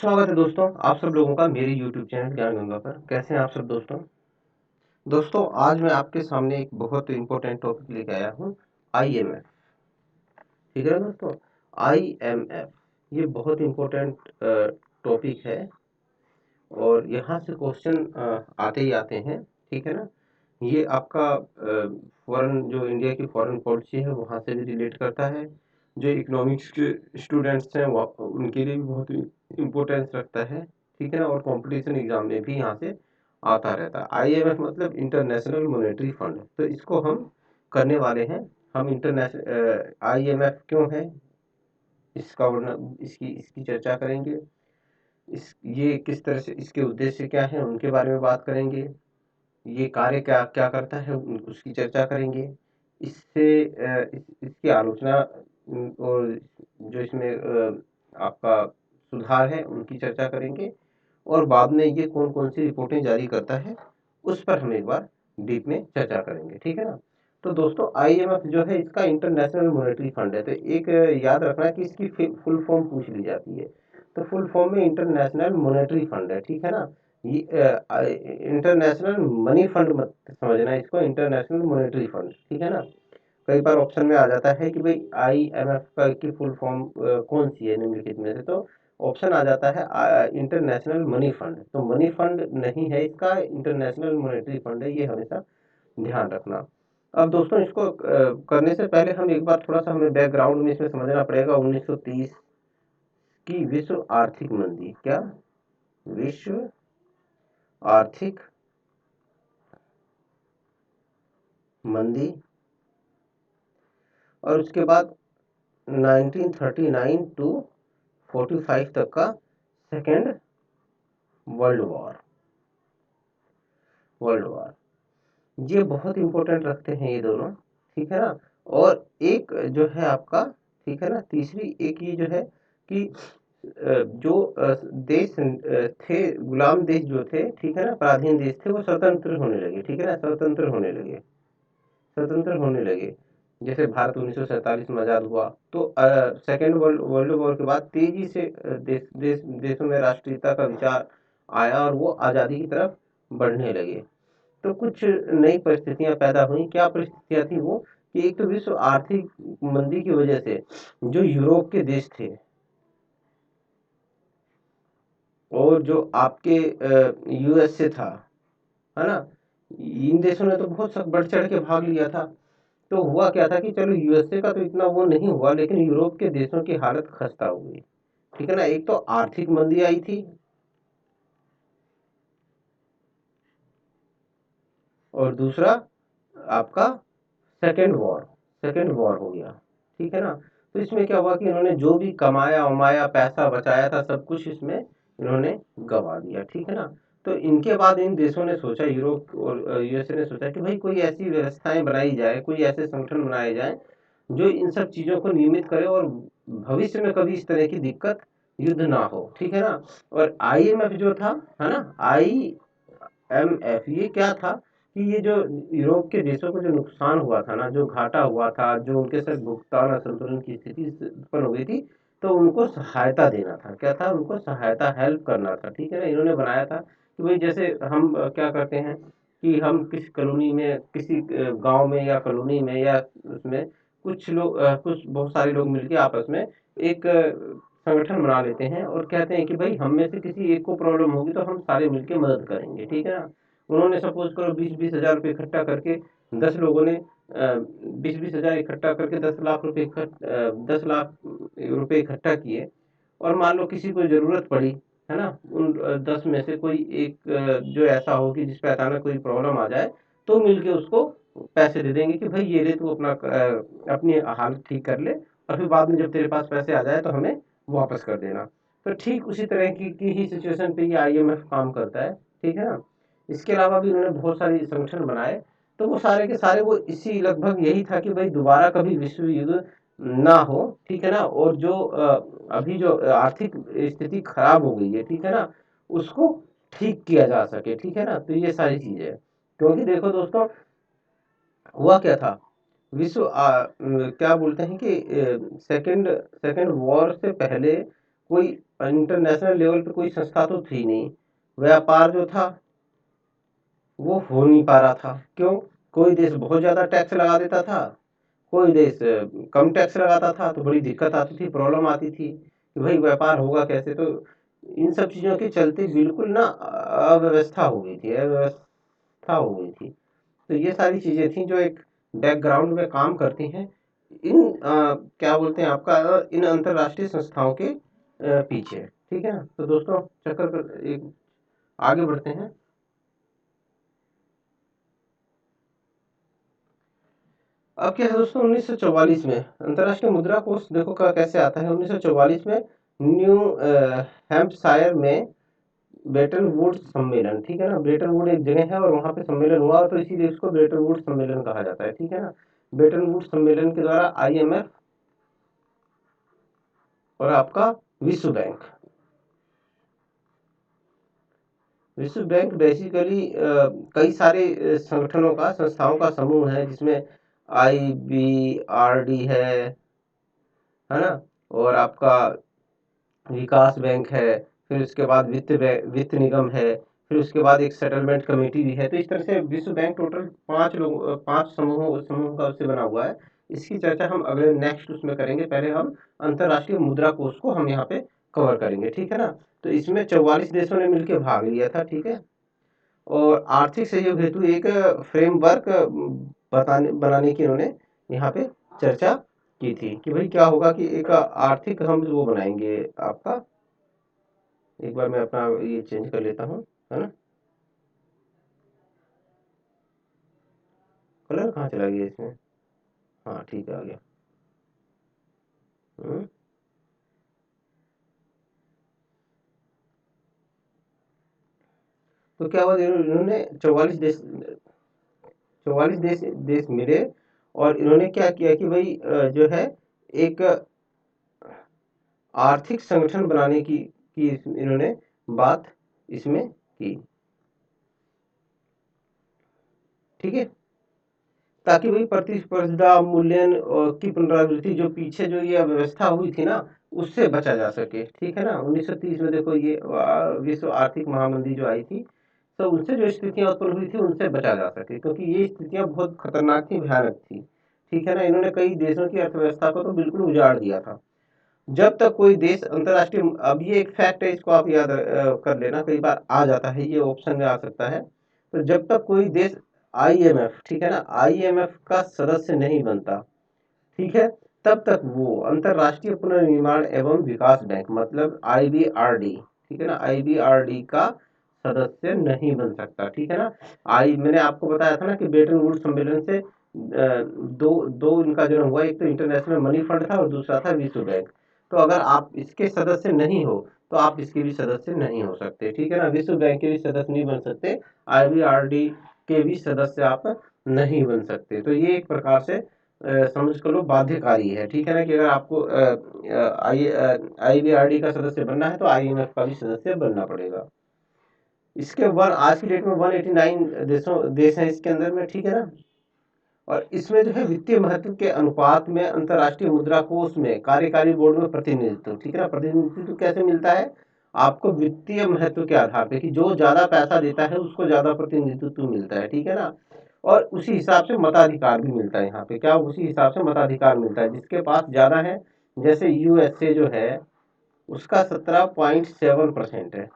स्वागत है दोस्तों आप सब लोगों का मेरे YouTube चैनल ज्ञान गंगा पर। कैसे हैं आप सब दोस्तों? दोस्तों आज मैं आपके सामने एक बहुत इम्पोर्टेंट टॉपिक लेके आया हूँ, IMF। ठीक है ना दोस्तों? IMF ये बहुत इम्पोर्टेंट टॉपिक है और यहाँ से क्वेश्चन आते ही आते हैं। ठीक है ना? ये आपका फॉरेन जो इंडिया की फॉरेन पॉलिसी है वहाँ से भी रिलेट करता है। जो इकोनॉमिक्स के स्टूडेंट्स हैं वो उनके लिए भी बहुत इम्पोर्टेंस रखता है। ठीक है ना? और कंपटीशन एग्जाम में भी यहाँ से आता रहता है। IMF मतलब इंटरनेशनल मॉनेटरी फंड, तो इसको हम करने वाले हैं। हम इंटरनेशनल IMF क्यों है इसका इसकी इसकी चर्चा करेंगे। ये किस तरह से, इसके उद्देश्य क्या है उनके बारे में बात करेंगे। ये कार्य क्या क्या करता है उसकी चर्चा करेंगे। इससे इसकी आलोचना और जो इसमें आपका सुधार है उनकी चर्चा करेंगे। और बाद में ये कौन कौन सी रिपोर्टें जारी करता है उस पर हम एक बार डीप में चर्चा करेंगे। ठीक है ना? तो दोस्तों IMF जो है इसका इंटरनेशनल मॉनेटरी फंड है। तो एक याद रखना कि इसकी फुल फॉर्म पूछ ली जाती है। तो फुल फॉर्म में इंटरनेशनल मॉनेटरी फंड है। ठीक है ना? ये इंटरनेशनल मनी फंड मत समझना इसको, इंटरनेशनल मॉनेटरी फंड। ठीक है ना? कई बार ऑप्शन में आ जाता है कि भाई IMF का की फुल फॉर्म कौन सी है निम्नलिखित में से, तो ऑप्शन आ जाता है इंटरनेशनल मनी फंड। तो मनी फंड नहीं है इसका, इंटरनेशनल मॉनेटरी फंड है, ये हमेशा ध्यान रखना। अब दोस्तों इसको करने से पहले हम एक बार थोड़ा सा हमें बैकग्राउंड में इसमें समझना पड़ेगा। 1930 की विश्व आर्थिक मंदी, क्या विश्व आर्थिक मंदी, और उसके बाद 1939 टू 45 तक का सेकेंड वर्ल्ड वॉर ये बहुत इंपॉर्टेंट रखते हैं ये दोनों। ठीक है ना? और एक जो है आपका, ठीक है ना, तीसरी एक ये जो है कि जो देश थे, गुलाम देश जो थे, ठीक है ना, पराधीन देश थे, वो स्वतंत्र होने लगे। ठीक है ना? स्वतंत्र होने लगे। जैसे भारत 1947 में आज़ाद हुआ, तो सेकेंड वर्ल्ड वॉर के बाद तेजी से देशों में राष्ट्रीयता का विचार आया और वो आज़ादी की तरफ बढ़ने लगे। तो कुछ नई परिस्थितियां पैदा हुई। क्या परिस्थितियां थी वो, कि एक तो विश्व आर्थिक मंदी की वजह से जो यूरोप के देश थे और जो आपके USA था, है ना, इन देशों ने तो बहुत सब बढ़ चढ़ के भाग लिया था। तो हुआ क्या था कि चलो USA का तो इतना वो नहीं हुआ, लेकिन यूरोप के देशों की हालत खस्ता हो गई। ठीक है ना? एक तो आर्थिक मंदी आई थी और दूसरा आपका सेकेंड वॉर हो गया। ठीक है ना? तो इसमें क्या हुआ कि इन्होंने जो भी कमाया उमाया पैसा बचाया था सब कुछ इसमें इन्होंने गवा दिया। ठीक है ना? तो इनके बाद इन देशों ने सोचा, यूरोप और USA ने सोचा कि भाई कोई ऐसी व्यवस्थाएं बनाई जाए, कोई ऐसे संगठन बनाए जाए जो इन सब चीजों को नियमित करे और भविष्य में कभी इस तरह की दिक्कत युद्ध ना हो। ठीक है ना? और IMF जो था, है ना, IMF ये क्या था कि ये जो यूरोप के देशों को जो नुकसान हुआ था ना, जो घाटा हुआ था, जो उनके साथ भुगतान असंतुलन की स्थिति उत्पन्न हो गई थी, तो उनको सहायता देना था। क्या था? उनको सहायता, हेल्प करना था। ठीक है ना? इन्होंने बनाया था कि भाई जैसे हम क्या करते हैं कि हम किसी कॉलोनी में, किसी गांव में या कॉलोनी में या उसमें कुछ लोग कुछ बहुत सारे लोग मिलके आपस में एक संगठन बना लेते हैं और कहते हैं कि भाई हम में से किसी एक को प्रॉब्लम होगी तो हम सारे मिलके मदद करेंगे। ठीक है ना? उन्होंने सपोज करो 20-20 हजार रुपये इकट्ठा करके, 10 लोगों ने 20-20 हजार इकट्ठा करके 10 लाख रुपए इकट्ठा किए। और मान लो किसी को जरूरत पड़ी, है ना, उन 10 में से कोई एक जो ऐसा हो कि जिस पे अचानक कोई प्रॉब्लम आ जाए, तो मिलके उसको पैसे दे देंगे कि भाई ये ले तू अपना अपनी हालत ठीक कर ले और फिर बाद में जब तेरे पास पैसे आ जाए तो हमें वापस कर देना। तो ठीक उसी तरह की ही सिचुएशन पे ये IMF काम करता है। ठीक है ना? इसके अलावा भी उन्होंने बहुत सारे संगठन बनाए। तो वो सारे के सारे वो इसी लगभग यही था कि भाई दोबारा कभी विश्व युद्ध ना हो। ठीक है ना? और जो अभी जो आर्थिक स्थिति खराब हो गई है, ठीक है ना, उसको ठीक किया जा सके। ठीक है ना? तो ये सारी चीजें हैं। क्योंकि देखो दोस्तों हुआ क्या था, विश्व क्या बोलते हैं कि सेकंड सेकंड वॉर से पहले कोई इंटरनेशनल लेवल पे कोई संस्था तो थी नहीं, व्यापार जो था वो हो नहीं पा रहा था। क्यों? कोई देश बहुत ज़्यादा टैक्स लगा देता था, कोई देश कम टैक्स लगाता था, तो बड़ी दिक्कत आती थी, प्रॉब्लम आती थी कि भाई व्यापार होगा कैसे। तो इन सब चीज़ों के चलते बिल्कुल ना अव्यवस्था हो गई थी, अव्यवस्था हो गई थी। तो ये सारी चीज़ें थी जो एक बैकग्राउंड में काम करती हैं इन क्या बोलते हैं आपका इन अंतर्राष्ट्रीय संस्थाओं के पीछे। ठीक है ना? तो दोस्तों चक्कर कर एक आगे बढ़ते हैं। अब क्या है दोस्तों, 1944 में अंतर्राष्ट्रीय मुद्रा कोष देखो का कैसे आता है। 1944 में न्यू हैम्पशायर में ब्रेटन वुड्स सम्मेलन, ठीक है ना, ब्रेटन वुड एक जगह है और वहां पे सम्मेलन हुआ, तो इसीलिए इसको ब्रेटन वुड्स सम्मेलन कहा जाता है। ठीक है ना, ब्रेटन वुड्स सम्मेलन के द्वारा आईएमएफ और आपका विश्व बैंक, विश्व बैंक बेसिकली कई सारे संगठनों का, संस्थाओं का समूह है, जिसमें आईबीआरडी है ना, और आपका विकास बैंक है, फिर उसके बाद वित्त निगम है, फिर उसके बाद एक सेटलमेंट कमेटी भी है। तो इस तरह से विश्व बैंक टोटल 5 समूह का उससे बना हुआ है। इसकी चर्चा हम अगले नेक्स्ट उसमें करेंगे। पहले हम अंतर्राष्ट्रीय मुद्रा कोष को हम यहाँ पे कवर करेंगे। ठीक है ना, तो इसमें 44 देशों ने मिलकर भाग लिया था। ठीक है, और आर्थिक सहयोग हेतु एक फ्रेमवर्क बनाने की इन्होंने यहाँ पे चर्चा की थी कि भाई क्या होगा कि एक आर्थिक हम वो बनाएंगे आपका। एक बार मैं अपना ये चेंज कर लेता हूँ, है ना, कलर कहाँ चला गया इसमें। हाँ ठीक है, आ गया। हम्म, तो क्या हुआ, इन्होंने 44 देश मिले और इन्होंने क्या किया कि भाई जो है एक आर्थिक संगठन बनाने की इन्होंने बात इसमें की। ठीक है, ताकि वही प्रतिस्पर्धा मूल्यन की पुनरावृत्ति, जो पीछे जो ये व्यवस्था हुई थी ना, उससे बचा जा सके। ठीक है ना, 1930 में देखो ये विश्व आर्थिक महामंदी जो आई थी, तो उनसे जो स्थितियां उत्पन्न हुई थी उनसे बचा जा सके, क्योंकि ये स्थितियां बहुत खतरनाक थी, भयानक थी। ठीक है ना, इन्होंने कई देशों की अर्थव्यवस्था को तो बिल्कुल उजाड़ दिया था। जब तक कोई देश अंतर्राष्ट्रीय, अब ये एक फैक्ट है, इसको आप याद कर लेना, कई बार आ जाता है, ये ऑप्शन में आ सकता है। तो जब तक कोई देश आईएमएफ, ठीक है ना, आईएमएफ का सदस्य नहीं बनता, ठीक है, तब तक वो अंतर्राष्ट्रीय पुनर्निर्माण एवं विकास बैंक, मतलब आईबीआरडी, ठीक है ना, आईबीआरडी का सदस्य नहीं बन सकता। ठीक है ना, आई मैंने आपको बताया था ना कि ब्रेटन वुड्स सम्मेलन से दो दो इनका जन्म हुआ, एक तो इंटरनेशनल मनी फंड था और दूसरा था विश्व बैंक। तो अगर आप इसके सदस्य नहीं हो तो आप इसके भी सदस्य नहीं हो सकते। ठीक है ना, विश्व बैंक के भी सदस्य नहीं बन सकते, आईबीआरडी के भी सदस्य आप नहीं बन सकते। तो ये एक प्रकार से समझ कर लो बाध्यकारी है। ठीक है ना, कि अगर आपको आईबीआरडी का सदस्य बनना है तो आईएमएफ का भी सदस्य बनना पड़ेगा। इसके वन आज की डेट में 189 देश हैं इसके अंदर में। ठीक है ना, और इसमें जो है वित्तीय महत्व के अनुपात में अंतर्राष्ट्रीय मुद्रा कोष में कार्यकारी बोर्ड में प्रतिनिधित्व, ठीक है ना, प्रतिनिधित्व कैसे मिलता है आपको, वित्तीय महत्व के आधार पे, कि जो ज्यादा पैसा देता है उसको ज्यादा प्रतिनिधित्व मिलता है। ठीक है ना, और उसी हिसाब से मताधिकार भी मिलता है। यहाँ पे क्या, उसी हिसाब से मताधिकार मिलता है, जिसके पास ज्यादा है। जैसे यूएसए जो है उसका 17.7% है।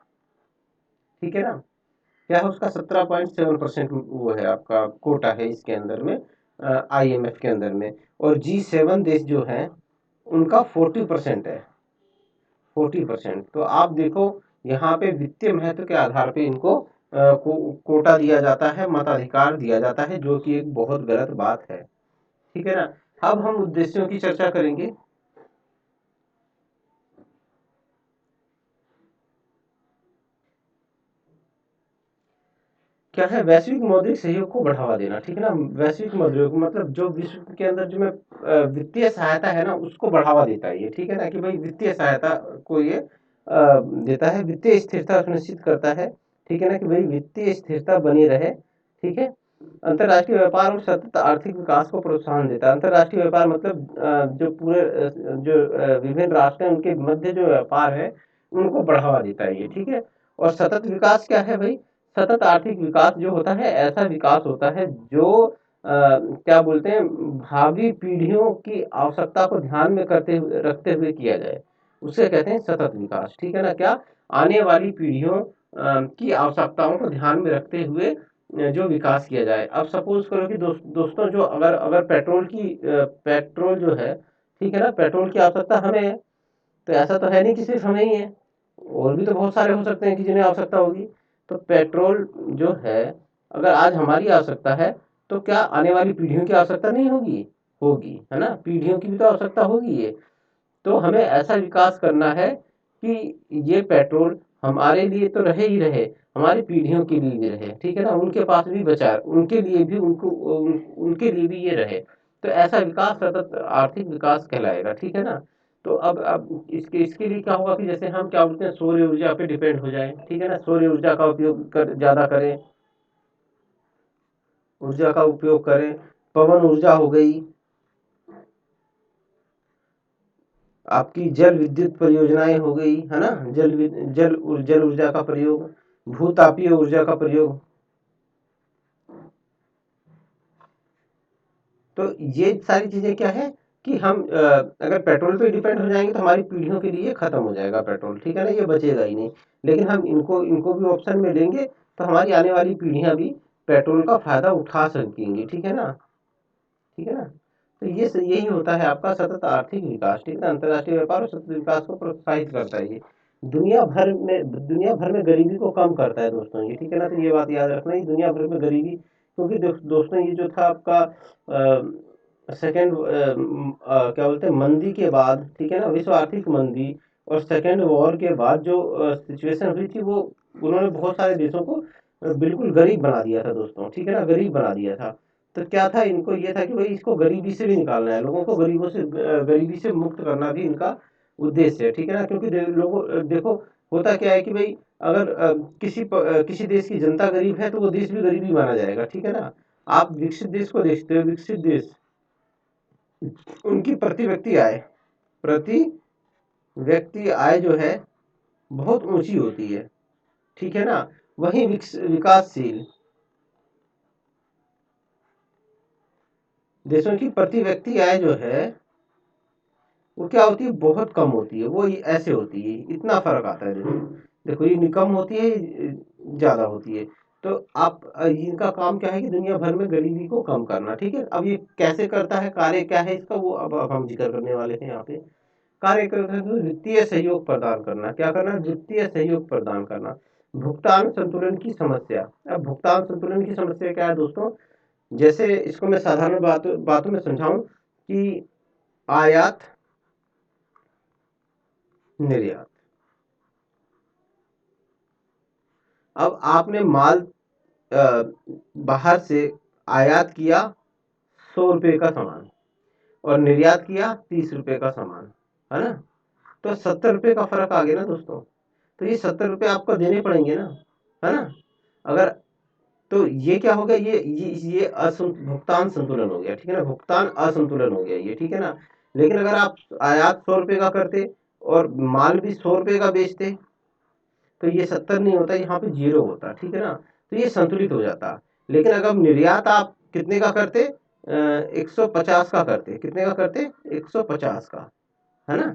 ठीक है ना, क्या है उसका 17.7% वो है आपका कोटा है इसके अंदर में, आईएमएफ के अंदर में। और G7 देश जो हैं उनका 40% है, 40%। तो आप देखो यहाँ पे वित्तीय महत्व के आधार पे इनको कोटा दिया जाता है, मताधिकार दिया जाता है, जो कि एक बहुत गलत बात है। ठीक है ना, अब हम उद्देश्यों की चर्चा करेंगे। क्या है, वैश्विक मौद्रिक सहयोग को बढ़ावा देना। ठीक है ना, वैश्विक मौद्रिक मतलब जो विश्व के अंदर जो में वित्तीय सहायता है ना, उसको बढ़ावा देता है ये। ठीक है ना, कि भाई वित्तीय सहायता को ये देता है, वित्तीय स्थिरता सुनिश्चित करता है। ठीक है ना, कि भाई वित्तीय स्थिरता बनी रहे। ठीक है, अंतर्राष्ट्रीय व्यापार और सतत आर्थिक विकास को प्रोत्साहन देता है। अंतर्राष्ट्रीय व्यापार मतलब जो पूरे विभिन्न राष्ट्र हैं उनके मध्य जो व्यापार है उनको बढ़ावा देता है ये, ठीक है। और सतत विकास क्या है भाई? सतत आर्थिक विकास जो होता है ऐसा विकास होता है जो क्या बोलते हैं, भावी पीढ़ियों की आवश्यकता को ध्यान में करते हुए रखते हुए किया जाए, उसे कहते हैं सतत विकास, ठीक है ना। क्या आने वाली पीढ़ियों की आवश्यकताओं को ध्यान में रखते हुए जो विकास किया जाए। अब सपोज करो कि दोस्तों जो अगर अगर पेट्रोल जो है, ठीक है ना, पेट्रोल की आवश्यकता हमें है, तो ऐसा तो है नहीं कि सिर्फ हमें ही है, और भी तो बहुत सारे हो सकते हैं कि जिन्हें आवश्यकता होगी। तो पेट्रोल जो है अगर आज हमारी आवश्यकता है तो क्या आने वाली पीढ़ियों की आवश्यकता नहीं होगी? होगी, है ना, पीढ़ियों की भी तो आवश्यकता होगी ये। तो हमें ऐसा विकास करना है कि ये पेट्रोल हमारे लिए तो रहे ही रहे, हमारी पीढ़ियों के लिए भी रहे, ठीक है ना, उनके पास भी बचा, उनके लिए भी उनके लिए भी ये रहे। तो ऐसा विकास सतत आर्थिक विकास कहलाएगा, ठीक है ना। तो अब इसके इसके लिए क्या होगा कि जैसे हम क्या बोलते हैं, सौर ऊर्जा पे डिपेंड हो जाए, ठीक है ना, सौर ऊर्जा का उपयोग ज्यादा करें, ऊर्जा का उपयोग करें, पवन ऊर्जा हो गई, आपकी जल विद्युत परियोजनाएं हो गई, है ना, जल ऊर्जा का प्रयोग, भूतापीय ऊर्जा का प्रयोग। तो ये सारी चीजें क्या है कि हम अगर पेट्रोल पे डिपेंड हो जाएंगे तो हमारी पीढ़ियों के लिए खत्म हो जाएगा पेट्रोल, ठीक है ना, ये बचेगा ही नहीं। लेकिन हम इनको इनको भी ऑप्शन में लेंगे तो हमारी आने वाली पीढ़ियां भी पेट्रोल का फायदा उठा सकेंगी, ठीक है ना, ठीक है ना। तो यही होता है आपका सतत आर्थिक विकास, ठीक है। अंतर्राष्ट्रीय व्यापार और सतत विकास को प्रोत्साहित करता है ये। दुनिया भर में गरीबी को कम करता है दोस्तों ये, ठीक है ना। तो ये बात याद रखना, ये दुनिया भर में गरीबी, क्योंकि दोस्तों ये जो था आपका सेकेंड क्या बोलते हैं, मंदी के बाद, ठीक है ना, विश्व आर्थिक मंदी और सेकेंड वॉर के बाद जो सिचुएशन हुई थी वो उन्होंने बहुत सारे देशों को बिल्कुल गरीब बना दिया था दोस्तों, ठीक है ना, गरीब बना दिया था। तो क्या था, इनको ये था कि भाई इसको गरीबी से भी निकालना है, लोगों को गरीबी से मुक्त करना भी इनका उद्देश्य है, ठीक है ना। क्योंकि देखो होता क्या है कि भाई अगर किसी देश की जनता गरीब है तो वो देश भी गरीबी माना जाएगा, ठीक है ना। आप विकसित देश को देखते हो, विकसित देश उनकी प्रति व्यक्ति आय जो है बहुत ऊंची होती है, ठीक है ना। वहीं विकासशील देशों की प्रति व्यक्ति आय जो है वो क्या होती है, बहुत कम होती है, वो ऐसे होती है, इतना फर्क आता है। देखो देखो, ये कम होती है, ज्यादा होती है। तो आप इनका काम क्या है कि दुनिया भर में गरीबी को कम करना, ठीक है। अब ये कैसे करता है, कार्य क्या है इसका, वो अब हम जिक्र करने वाले हैं यहाँ पे। कार्य करता है तो वित्तीय सहयोग प्रदान करना, क्या करना, वित्तीय सहयोग प्रदान करना। भुगतान संतुलन की समस्या, अब भुगतान संतुलन की समस्या क्या है दोस्तों, जैसे इसको मैं साधारण बातों में समझाऊं कि आयात निर्यात। अब आपने माल बाहर से आयात किया 100 रुपए का सामान और निर्यात किया 30 रुपए का सामान, है ना। तो 70 रुपए का फर्क आ गया ना दोस्तों। तो ये 70 रुपए आपको देने पड़ेंगे ना, है ना। अगर तो ये क्या हो गया, ये भुगतान संतुलन हो गया, ठीक है ना, भुगतान असंतुलन हो गया ये, ठीक है ना। लेकिन अगर आप आयात 100 रुपए का करते और माल भी 100 रुपए का बेचते तो ये 70 नहीं होता, यहाँ पे 0 होता, ठीक है ना। तो ये संतुलित हो जाता। लेकिन अगर निर्यात आप कितने का करते, 150 का करते, कितने का करते, 150 का, है ना,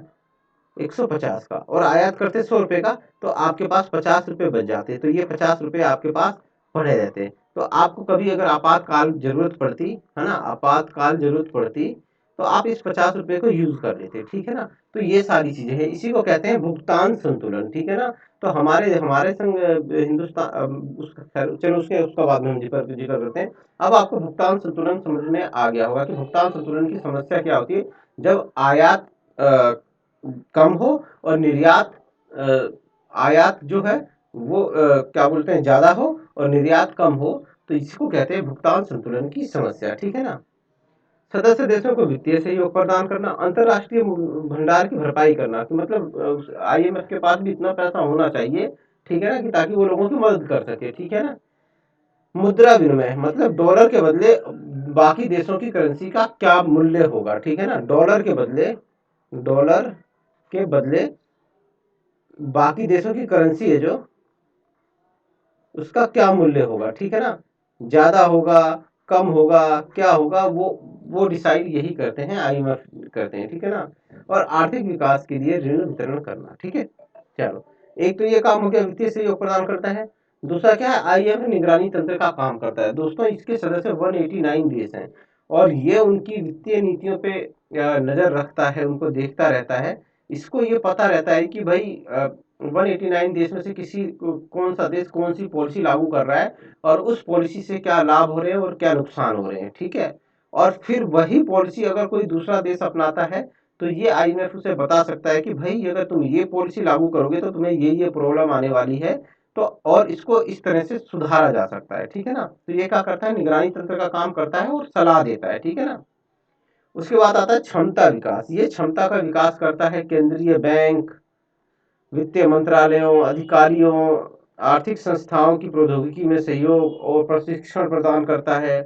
150 का, और आयात करते 100 रुपए का, तो आपके पास 50 रुपए बच जाते। तो ये 50 रुपए आपके पास पड़े रहते। तो आपको कभी अगर आपातकाल जरूरत पड़ती, है ना, आपातकाल जरूरत पड़ती तो आप इस 50 रुपए को यूज कर लेते, ठीक है ना। तो ये सारी चीजें हैं, इसी को कहते हैं भुगतान संतुलन, ठीक है ना। तो हमारे हमारे संग हिंदुस्तान चलो उसका बाद में हम जिक्र करते हैं। अब आपको भुगतान संतुलन समझ में आ गया होगा कि भुगतान संतुलन की समस्या क्या होती है। जब आयात कम हो और निर्यात आयात जो है वो क्या बोलते हैं ज्यादा हो और निर्यात कम हो, तो इसको कहते हैं भुगतान संतुलन की समस्या, ठीक है ना। सदस्य देशों को वित्तीय सहयोग प्रदान करना, अंतरराष्ट्रीय भंडार की भरपाई करना, कि मतलब आईएमएफ के पास भी इतना पैसा होना चाहिए, ठीक है ना, कि ताकि वो लोगों की मदद कर सके, ठीक है ना। मुद्रा विनिमय मतलब डॉलर के बदले बाकी देशों की करेंसी का क्या मूल्य होगा, ठीक है ना। डॉलर के बदले बाकी देशों की करेंसी है जो, उसका क्या मूल्य होगा, ठीक है ना। ज्यादा होगा, कम होगा, क्या होगा, वो डिसाइड यही करते हैं, आईएमएफ करते हैं, ठीक है ना। और आर्थिक विकास के लिए ऋण वितरण करना, ठीक है। चलो, एक तो ये काम हो गया, वित्तीय सहयोग प्रदान करता है। दूसरा क्या है, आईएमएफ निगरानी तंत्र का काम करता है। दोस्तों, इसके सदस्य 189 देश हैं और ये उनकी वित्तीय नीतियों पे नजर रखता है, उनको देखता रहता है। इसको ये पता रहता है कि भाई 189 देश में से कौन सा देश कौन सी पॉलिसी लागू कर रहा है और उस पॉलिसी से क्या लाभ हो रहे हैं और क्या नुकसान हो रहे हैं, ठीक है। और फिर वही पॉलिसी अगर कोई दूसरा देश अपनाता है तो ये आईएमएफ उसे बता सकता है कि भाई अगर तुम ये पॉलिसी लागू करोगे तो तुम्हें ये प्रॉब्लम आने वाली है, तो और इसको इस तरह से सुधारा जा सकता है, ठीक है ना। तो ये क्या करता है, निगरानी तंत्र का काम करता है और सलाह देता है, ठीक है ना। उसके बाद आता है क्षमता विकास। ये क्षमता का विकास करता है केंद्रीय बैंक, वित्तीय मंत्रालयों, अधिकारियों, आर्थिक संस्थाओं की प्रौद्योगिकी में सहयोग और प्रशिक्षण प्रदान करता है।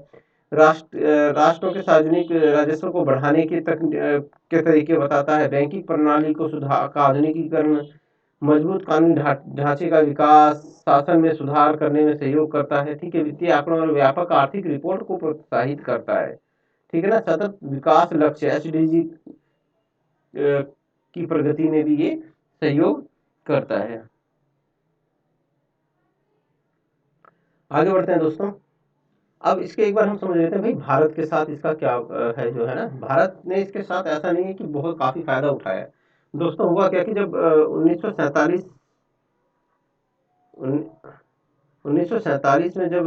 राष्ट्रों के सार्वजनिक राजस्व को बढ़ाने के तरीके बताता है। बैंकिंग प्रणाली को सुधार का आधुनिकीकरण, मजबूत कानूनी ढांचे का विकास, शासन में सुधार करने में सहयोग करता है, ठीक है। वित्तीय आंकड़ों और व्यापक आर्थिक रिपोर्ट को प्रोत्साहित करता है, ठीक है ना। सतत विकास लक्ष्य एसडीजी की प्रगति में भी ये सहयोग करता है। आगे बढ़ते हैं दोस्तों। अब इसके एक बार हम समझ लेते हैं भाई भारत के साथ इसका क्या है, जो है ना। भारत ने इसके साथ ऐसा नहीं है कि बहुत काफी फायदा उठाया है। दोस्तों, हुआ क्या कि जब 1947 1947 में जब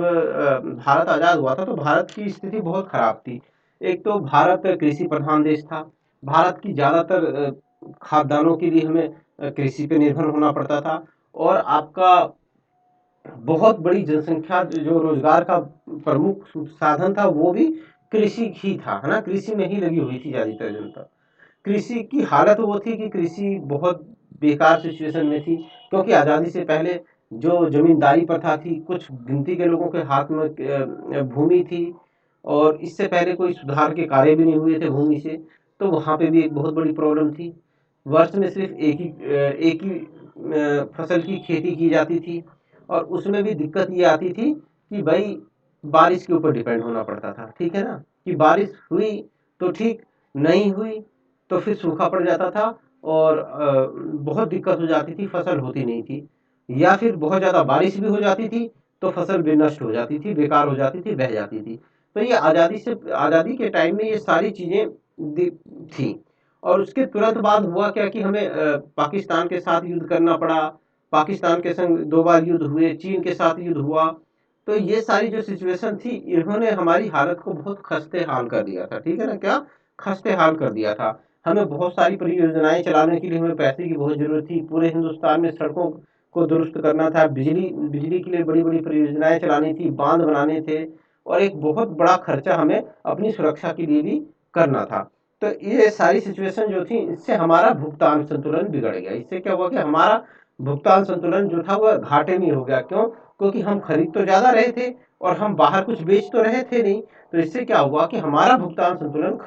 भारत आजाद हुआ था तो भारत की स्थिति बहुत खराब थी। एक तो भारत कृषि प्रधान देश था। भारत की ज्यादातर खाद्यान्नों के लिए हमें कृषि पे निर्भर होना पड़ता था। और आपका बहुत बड़ी जनसंख्या, जो रोजगार का प्रमुख साधन था वो भी कृषि ही था, है ना। कृषि में ही लगी हुई थी ज्यादातर जनता। कृषि की हालत वो थी कि कृषि बहुत बेकार सिचुएशन में थी, क्योंकि आज़ादी से पहले जो जमींदारी प्रथा थी, कुछ गिनती के लोगों के हाथ में भूमि थी और इससे पहले कोई सुधार के कार्य भी नहीं हुए थे भूमि से। तो वहाँ पे भी एक बहुत बड़ी प्रॉब्लम थी। वर्ष में सिर्फ एक ही फसल की खेती की जाती थी और उसमें भी दिक्कत ये आती थी कि भाई बारिश के ऊपर डिपेंड होना पड़ता था, ठीक है ना। कि बारिश हुई तो ठीक, नहीं हुई तो फिर सूखा पड़ जाता था और बहुत दिक्कत हो जाती थी, फसल होती नहीं थी। या फिर बहुत ज़्यादा बारिश भी हो जाती थी तो फसल भी नष्ट हो जाती थी, बेकार हो जाती थी, बह जाती थी। तो ये आज़ादी के टाइम में ये सारी चीज़ें थी। और उसके तुरंत बाद हुआ क्या कि हमें पाकिस्तान के साथ युद्ध करना पड़ा। पाकिस्तान के संग 2 बार युद्ध हुए, चीन के साथ युद्ध हुआ। तो ये सारी जो सिचुएशन थी, इन्होंने हमारी हालत को बहुत खस्ते हाल कर दिया था, ठीक है ना। क्या खस्ते हाल कर दिया था। हमें बहुत सारी परियोजनाएं चलाने के लिए हमें पैसे की बहुत जरूरत थी। पूरे हिंदुस्तान में सड़कों को दुरुस्त करना था, बिजली बिजली के लिए बड़ी बड़ी परियोजनाएं चलानी थी, बांध बनाने थे और एक बहुत बड़ा खर्चा हमें अपनी सुरक्षा के लिए भी करना था। तो ये सारी सिचुएशन जो थी, इससे हमारा भुगतान संतुलन बिगड़ गया। इससे क्या हुआ कि हमारा भुगतान संतुलन जो था वह घाटे में हो गया। क्यों? क्योंकि हम खरीद तो ज्यादा रहे थे और हम बाहर कुछ बेच तो रहे थे नहीं। तो इससे क्या हुआ कि हमारा भुगतान संतुलन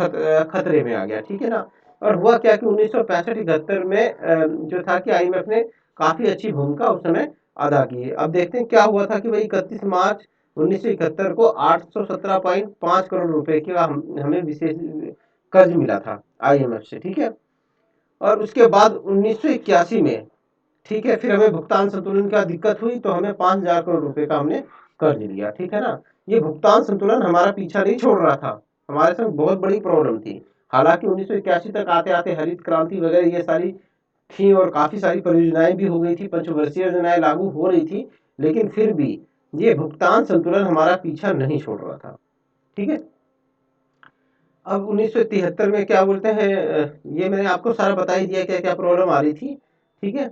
खतरे में आ गया, ठीक है ना। और हुआ क्या कि 1965-71 में जो था कि आईएमएफ ने काफी अच्छी भूमिका उस समय अदा की है। अब देखते हैं क्या हुआ था कि भाई 31 मार्च 1971 को 817.5 करोड़ रुपए का हमें विशेष कर्ज मिला था आईएमएफ से, ठीक है। और उसके बाद 1981 में, ठीक है, फिर हमें भुगतान संतुलन का दिक्कत हुई तो हमें 5,000 करोड़ रुपए का हमने कर्ज लिया, ठीक है ना। ये भुगतान संतुलन हमारा पीछा नहीं छोड़ रहा था, हमारे संग बहुत बड़ी प्रॉब्लम थी। हालांकि 1981 तक आते आते हरित क्रांति वगैरह ये सारी थी और काफी सारी परियोजनाएं भी हो गई थी, पंचवर्षीय योजनाएं लागू हो रही थी, लेकिन फिर भी ये भुगतान संतुलन हमारा पीछा नहीं छोड़ रहा था, ठीक है। अब 1973 में क्या बोलते हैं, ये मैंने आपको सारा बता ही दिया क्या क्या प्रॉब्लम आ रही थी, ठीक है।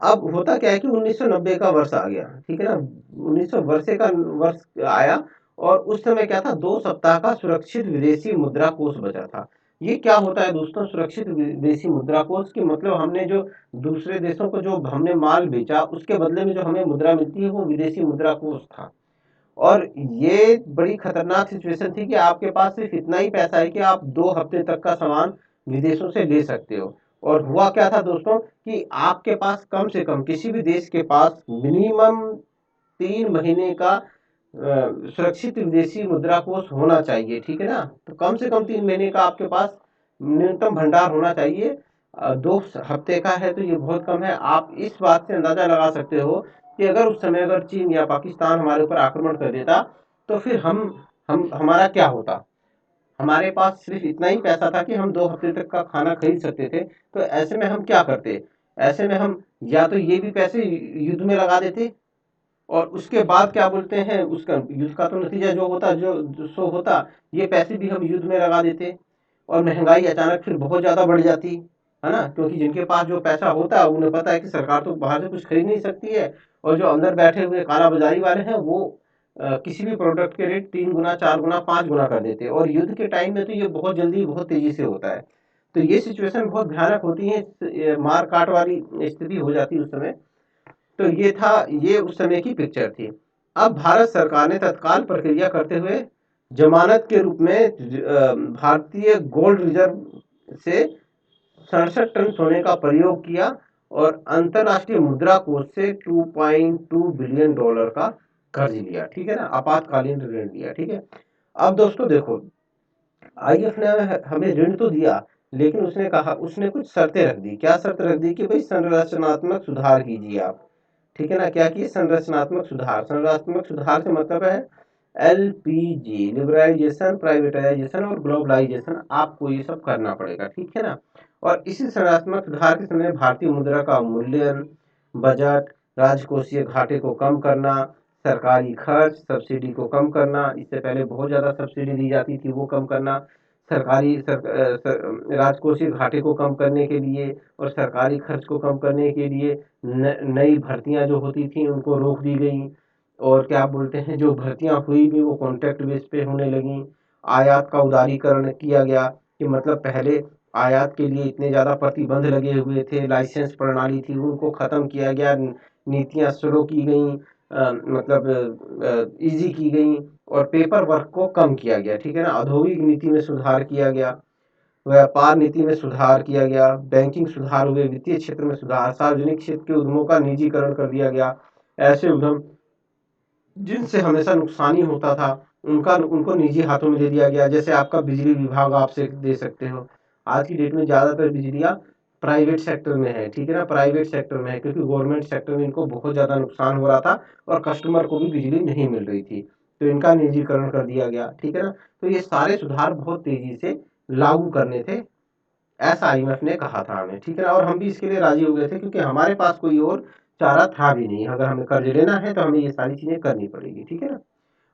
अब होता क्या है कि 1990 का वर्ष आ गया, ठीक है ना। 1900 वर्षे का वर्ष आया और उस समय क्या था, 2 सप्ताह का सुरक्षित विदेशी मुद्रा कोष बचा था। ये क्या होता है दोस्तों, सुरक्षित विदेशी मुद्रा कोष के मतलब हमने जो दूसरे देशों को जो हमने माल बेचा उसके बदले में जो हमें मुद्रा मिलती है वो विदेशी मुद्रा कोष था। और ये बड़ी खतरनाक सिचुएशन थी कि आपके पास सिर्फ इतना ही पैसा है कि आप 2 हफ्ते तक का सामान विदेशों से ले सकते हो। और हुआ क्या था दोस्तों कि आपके पास कम से कम किसी भी देश के पास मिनिमम 3 महीने का सुरक्षित विदेशी मुद्रा कोष होना चाहिए, ठीक है ना। तो कम से कम 3 महीने का आपके पास न्यूनतम भंडार होना चाहिए। 2 हफ्ते का है तो ये बहुत कम है। आप इस बात से अंदाजा लगा सकते हो कि अगर उस समय अगर चीन या पाकिस्तान हमारे ऊपर आक्रमण कर देता तो फिर हम हमारा क्या होता। हमारे पास सिर्फ इतना ही पैसा था कि हम 2 हफ्ते तक का खाना खरीद सकते थे। तो ऐसे में हम क्या करते, ऐसे में हम या तो ये भी पैसे युद्ध में लगा देते और उसके बाद क्या बोलते हैं उसका युद्ध का तो नतीजा जो होता जो सो होता, ये पैसे भी हम युद्ध में लगा देते और महंगाई अचानक फिर बहुत ज़्यादा बढ़ जाती है ना। क्योंकि जिनके पास जो पैसा होता है उन्हें पता है कि सरकार तो बाहर से कुछ खरीद नहीं सकती है और जो अंदर बैठे हुए काला बाजारी वाले हैं वो किसी भी प्रोडक्ट के रेट 3 गुना 4 गुना 5 गुना कर देते हैं। और युद्ध के टाइम में तो ये बहुत जल्दी बहुत तेजी से होता है। तो ये सिचुएशन बहुत भयानक होती है, मार काट वाली स्थिति हो जाती है उस समय। तो ये था, ये उस समय की पिक्चर थी। अब भारत सरकार ने तत्काल प्रक्रिया करते हुए जमानत के रूप में भारतीय गोल्ड रिजर्व से 67 टन सोने का प्रयोग किया और अंतरराष्ट्रीय मुद्रा कोष से $2.2 बिलियन का कर्ज लिया, ठीक है ना, आपातकालीन ऋण लिया, ठीक है। अब दोस्तों देखो, आईएफ ने हमें ऋण तो दिया लेकिन उसने कहा, उसने कुछ शर्तें रख दी। क्या शर्त रख दी कि भाई संरचनात्मक सुधार कीजिए आप, ठीक है ना। क्या किए, संरचनात्मक सुधार। संरचनात्मक सुधार से मतलब है एलपीजी, लिबरलाइजेशन, प्राइवेटाइजेशन और ग्लोबलाइजेशन, आपको ये सब करना पड़ेगा, ठीक है ना। और इसी संरचनात्मक सुधार के समय भारतीय मुद्रा का मूल्यन, बजट, राजकोषीय घाटे को कम करना, सरकारी खर्च, सब्सिडी को कम करना, इससे पहले बहुत ज़्यादा सब्सिडी दी जाती थी वो कम करना, राजकोषीय घाटे को कम करने के लिए और सरकारी खर्च को कम करने के लिए नई भर्तियां जो होती थी उनको रोक दी गई। और क्या बोलते हैं, जो भर्तियां हुई भी वो कॉन्ट्रैक्ट बेस पे होने लगी। आयात का उदारीकरण किया गया कि मतलब पहले आयात के लिए इतने ज़्यादा प्रतिबंध लगे हुए थे, लाइसेंस प्रणाली थी उनको ख़त्म किया गया, नीतियाँ स्लो की गई, मतलब इजी की गई और पेपर वर्क को कम किया गया, ठीक है ना। औद्योगिक नीति में सुधार किया गया, व्यापार नीति में सुधार किया गया, बैंकिंग सुधार हुए, वित्तीय क्षेत्र में सुधार, सार्वजनिक क्षेत्र के उद्यमों का निजीकरण कर दिया गया। ऐसे उद्यम जिनसे हमेशा नुकसान ही होता था उनको निजी हाथों में दे दिया गया। जैसे आपका बिजली विभाग आपसे दे सकते हो। आज की डेट में ज़्यादातर बिजलियाँ प्राइवेट सेक्टर में है, ठीक है ना, प्राइवेट सेक्टर में है क्योंकि गवर्नमेंट सेक्टर में इनको बहुत ज़्यादा नुकसान हो रहा था और कस्टमर को भी बिजली नहीं मिल रही थी, तो इनका निजीकरण कर दिया गया, ठीक है ना। तो ये सारे सुधार बहुत तेजी से लागू करने थे, ऐसा आईएमएफ ने कहा था हमें, ठीक है ना। और हम भी इसके लिए राजी हो गए थे क्योंकि हमारे पास कोई और चारा था भी नहीं। अगर हमें कर्ज लेना है तो हमें ये सारी चीजें करनी पड़ेगी, ठीक है ना।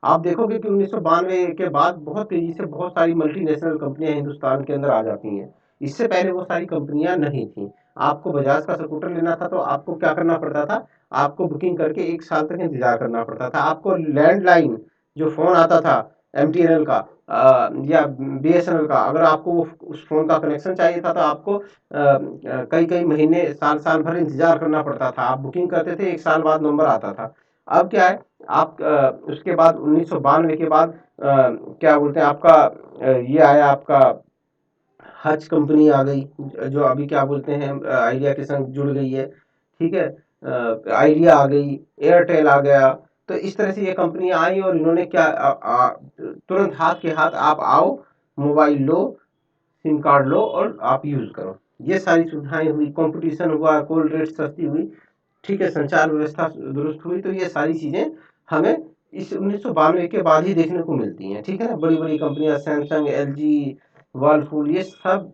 आप देखोगे कि 1992 के बाद बहुत तेजी से बहुत सारी मल्टीनेशनल कंपनियां हिंदुस्तान के अंदर आ जाती हैं। इससे पहले वो सारी कंपनियां नहीं थी। आपको बजाज का स्कूटर लेना था तो आपको क्या करना पड़ता था, आपको बुकिंग करके 1 साल तक इंतजार करना पड़ता था। आपको लैंडलाइन जो फोन आता था एमटीएनएल का या बीएसएनएल का, अगर आपको उस फोन का कनेक्शन चाहिए था तो आपको कई कई महीने साल साल भर इंतजार करना पड़ता था। आप बुकिंग करते थे, 1 साल बाद नंबर आता था। अब क्या है, आप उसके बाद 1992 के बाद क्या बोलते हैं आपका ये आया, आपका हच कंपनी आ गई जो अभी क्या बोलते हैं आइडिया के संग जुड़ गई है, ठीक है। आइडिया आ गई, एयरटेल आ गया। तो इस तरह से ये कंपनियां आई और इन्होंने क्या तुरंत हाथ के हाथ आप आओ, मोबाइल लो, सिम कार्ड लो और आप यूज करो। ये सारी सुविधाएं हुई, कंपटीशन हुआ, कॉल रेट सस्ती हुई, ठीक है, संचार व्यवस्था दुरुस्त हुई। तो ये सारी चीजें हमें इस 1992 के बाद ही देखने को मिलती हैं, ठीक है ना। बड़ी बड़ी कंपनियां सैमसंग, एलजी, वर्लपूल, ये सब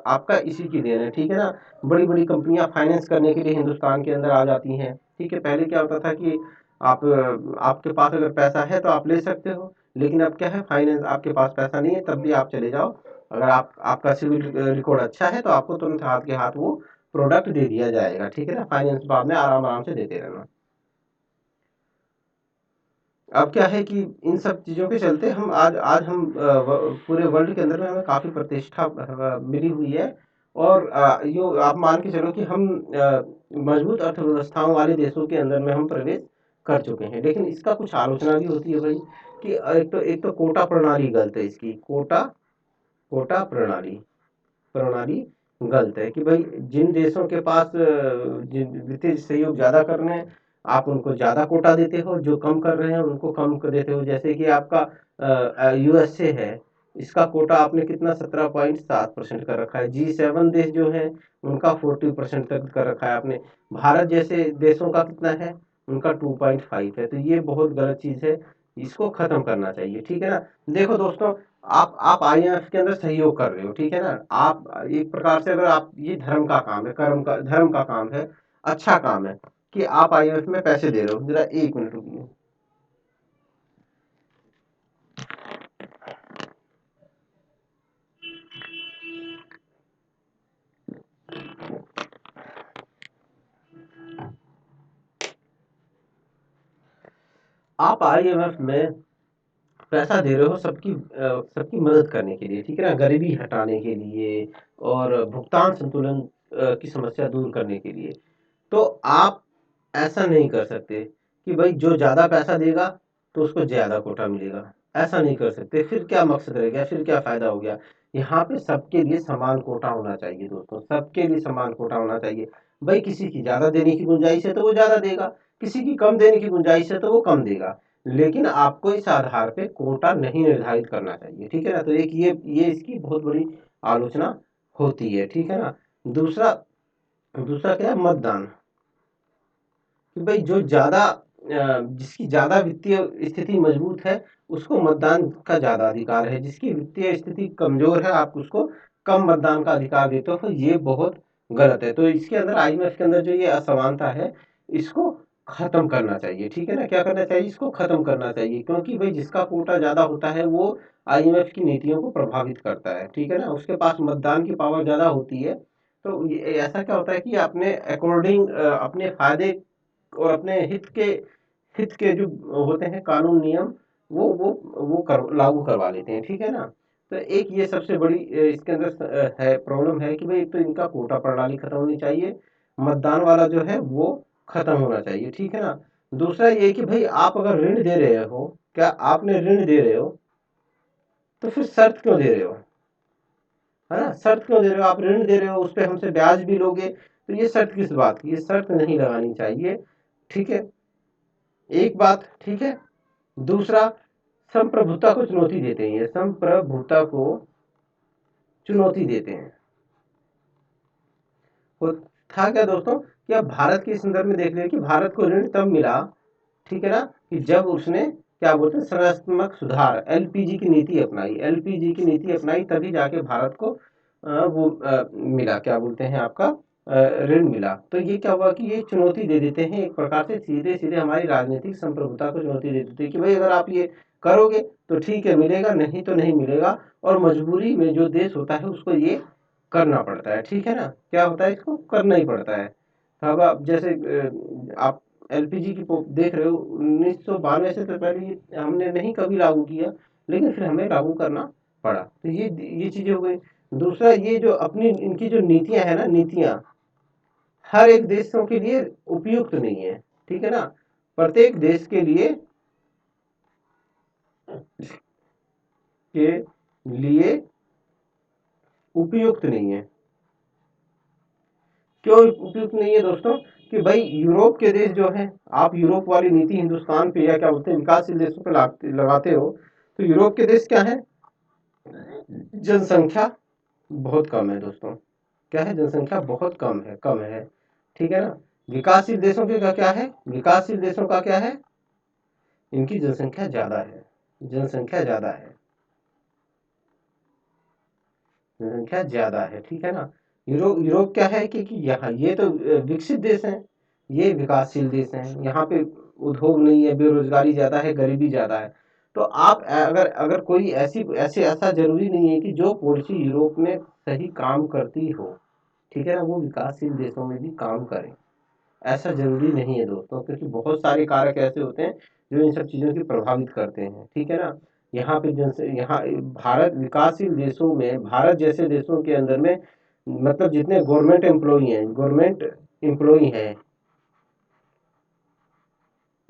आपका इसी की देन है, ठीक है ना। बड़ी बड़ी कंपनियां फाइनेंस करने के लिए हिंदुस्तान के अंदर आ जाती हैं, ठीक है। पहले क्या होता था कि आपके पास अगर पैसा है तो आप ले सकते हो, लेकिन अब क्या है, फाइनेंस, आपके पास पैसा नहीं है तब भी आप चले जाओ, अगर आपका सिविल रिकॉर्ड अच्छा है तो आपको तुरंत हाथ के हाथ वो प्रोडक्ट दे दिया जाएगा, ठीक है ना। फाइनेंस बाद में आराम आराम से देते रहना। अब क्या है कि इन सब चीज़ों के चलते हम आज आज हम पूरे वर्ल्ड के अंदर में हमें काफ़ी प्रतिष्ठा मिली हुई है। और यो आप मान के चलो कि हम मजबूत अर्थव्यवस्थाओं वाले देशों के अंदर में हम प्रवेश कर चुके हैं। लेकिन इसका कुछ आलोचना भी होती है भाई कि एक तो कोटा प्रणाली गलत है इसकी, कोटा कोटा प्रणाली प्रणाली गलत है कि भाई जिन देशों के पास जिन वित्तीय सहयोग ज़्यादा कर रहे हैं आप उनको ज़्यादा कोटा देते हो, जो कम कर रहे हैं उनको कम कर देते हो। जैसे कि आपका यूएसए है, इसका कोटा आपने कितना 17.7% कर रखा है। G7 देश जो हैं उनका 40% तक कर रखा है आपने। भारत जैसे देशों का कितना है, उनका 2.5 है। तो ये बहुत गलत चीज़ है, इसको खत्म करना चाहिए, ठीक है ना। देखो दोस्तों, आप आईएमएफ के अंदर सहयोग कर रहे हो, ठीक है ना। आप एक प्रकार से, अगर आप, ये धर्म का काम है, धर्म का काम है, अच्छा काम है कि आप आईएमएफ में पैसे दे रहे हो। जरा 1 मिनट रुकिए। आप आईएमएफ में पैसा दे रहे हो सबकी मदद करने के लिए, ठीक है ना, गरीबी हटाने के लिए और भुगतान संतुलन की समस्या दूर करने के लिए। तो आप ऐसा नहीं कर सकते कि भाई जो ज़्यादा पैसा देगा तो उसको ज़्यादा कोटा मिलेगा, ऐसा नहीं कर सकते। फिर क्या मकसद रह गया, फिर क्या फ़ायदा हो गया। यहाँ पे सबके लिए समान कोटा होना चाहिए दोस्तों, सबके लिए समान कोटा होना चाहिए। भाई किसी की ज़्यादा देने की गुंजाइश है तो वो ज़्यादा देगा, किसी की कम देने की गुंजाइश है तो वो कम देगा। लेकिन आपको इस आधार पे कोटा नहीं निर्धारित करना चाहिए, ठीक है ना। तो एक ये इसकी बहुत बड़ी आलोचना होती है, ठीक है ना। दूसरा दूसरा क्या है, मतदान। कि भाई जो ज़्यादा जिसकी ज़्यादा वित्तीय स्थिति मजबूत है उसको मतदान का ज़्यादा अधिकार है, जिसकी वित्तीय स्थिति कमज़ोर है आप उसको कम मतदान का अधिकार देते हो। तो ये बहुत गलत है। तो इसके अंदर आईएमएफ के अंदर जो ये असमानता है इसको ख़त्म करना चाहिए, ठीक है ना। क्या करना चाहिए, इसको ख़त्म करना चाहिए, क्योंकि भाई जिसका कोटा ज़्यादा होता है वो आईएमएफ की नीतियों को प्रभावित करता है, ठीक है ना। उसके पास मतदान की पावर ज़्यादा होती है। तो ये ऐसा क्या होता है कि अपने अकॉर्डिंग अपने फायदे और अपने हित के जो होते हैं कानून नियम वो लागू करवा लेते हैं, ठीक है ना। तो एक ये सबसे बड़ी इसके अंदर है प्रॉब्लम है कि भाई एक तो इनका कोटा प्रणाली खत्म होनी चाहिए, मतदान वाला जो है वो खत्म होना चाहिए, ठीक है ना। दूसरा ये कि भाई आप अगर ऋण दे रहे हो, क्या आपने ऋण दे रहे हो तो फिर शर्त क्यों दे रहे हो, है ना। शर्त क्यों दे रहे हो, आप ऋण दे रहे हो उस पे हमसे ब्याज भी लोगे, तो ये शर्त किस बात की, ये शर्त नहीं लगानी चाहिए, ठीक है। एक बात, ठीक है। दूसरा, संप्रभुता को चुनौती देते हैं, ये संप्रभुता को चुनौती देते हैं। वो था क्या दोस्तों कि अब भारत के संदर्भ में देख लें कि भारत को ऋण तब मिला, ठीक है ना, कि जब उसने क्या बोलते हैं संरचनात्मक सुधार एलपीजी की नीति अपनाई, एलपीजी की नीति अपनाई तभी जाके भारत को मिला, क्या बोलते हैं आपका ऋण मिला। तो ये क्या हुआ कि ये चुनौती दे देते हैं एक प्रकार से, सीधे सीधे हमारी राजनीतिक संप्रभुता को चुनौती दे देते हैं कि भाई अगर आप ये करोगे तो ठीक है मिलेगा, नहीं तो नहीं मिलेगा। और मजबूरी में जो देश होता है उसको ये करना पड़ता है, ठीक है ना। क्या होता है, इसको करना ही पड़ता है। अब आप जैसे आप एलपीजी की देख रहे हो, 1992 से तो पहले हमने नहीं कभी लागू किया, लेकिन फिर हमें लागू करना पड़ा। तो ये चीजें हो गई। दूसरा, ये जो अपनी इनकी जो नीतियां है ना, नीतियां हर एक देशों के लिए उपयुक्त नहीं है, ठीक है ना। प्रत्येक देश के लिए उपयुक्त नहीं है। क्यों उपयुक्त नहीं है दोस्तों, कि भाई यूरोप के देश जो हैं, आप यूरोप वाली नीति हिंदुस्तान पे या क्या बोलते हैं विकासशील देशों पे लगाते हो, तो यूरोप के देश क्या है, जनसंख्या बहुत कम है दोस्तों। क्या है, जनसंख्या बहुत कम है, ठीक है ना। विकासशील देशों के का क्या है, विकासशील देशों का क्या है, इनकी जनसंख्या ज्यादा है, जनसंख्या ज्यादा है, जनसंख्या ज्यादा है, ठीक है ना। यूरोप यूरोप क्या है कि यहाँ ये तो विकसित देश हैं, ये विकासशील देश हैं, यहाँ पे उद्योग नहीं है, बेरोजगारी ज्यादा है, गरीबी ज्यादा है। तो आप अगर अगर कोई ऐसा जरूरी नहीं है कि जो पॉलिसी यूरोप में सही काम करती हो, ठीक है ना, वो विकासशील देशों में भी काम करे, ऐसा जरूरी नहीं है दोस्तों। क्योंकि बहुत सारे कारक ऐसे होते हैं जो इन सब चीज़ों की प्रभावित करते हैं, ठीक है ना। यहाँ पे जैसे यहाँ भारत विकासशील देशों में, भारत जैसे देशों के अंदर में, मतलब जितने गवर्नमेंट एम्प्लॉई हैं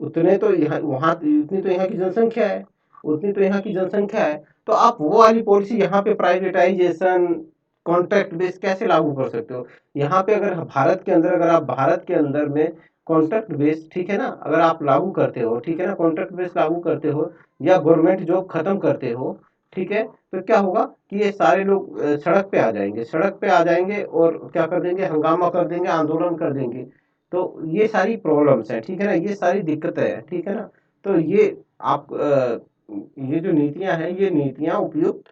उतने तो यहाँ वहाँ उतनी तो यहाँ की जनसंख्या है, उतनी तो यहाँ की जनसंख्या है। तो आप वो वाली पॉलिसी यहाँ पे प्राइवेटाइजेशन, कॉन्ट्रैक्ट बेस कैसे लागू कर सकते हो? यहाँ पे अगर भारत के अंदर, अगर आप भारत के अंदर में कॉन्ट्रैक्ट बेस, ठीक है ना, अगर आप लागू करते हो, ठीक है ना, कॉन्ट्रैक्ट बेस लागू करते हो या गवर्नमेंट जॉब खत्म करते हो, ठीक है, तो क्या होगा कि ये सारे लोग सड़क पे आ जाएंगे, सड़क पे आ जाएंगे और क्या कर देंगे, हंगामा कर देंगे, आंदोलन कर देंगे। तो ये सारी प्रॉब्लम्स हैं, ठीक है ना, ये सारी दिक्कतें हैं, ठीक है ना। तो ये आप ये जो नीतियां हैं, ये नीतियां उपयुक्त,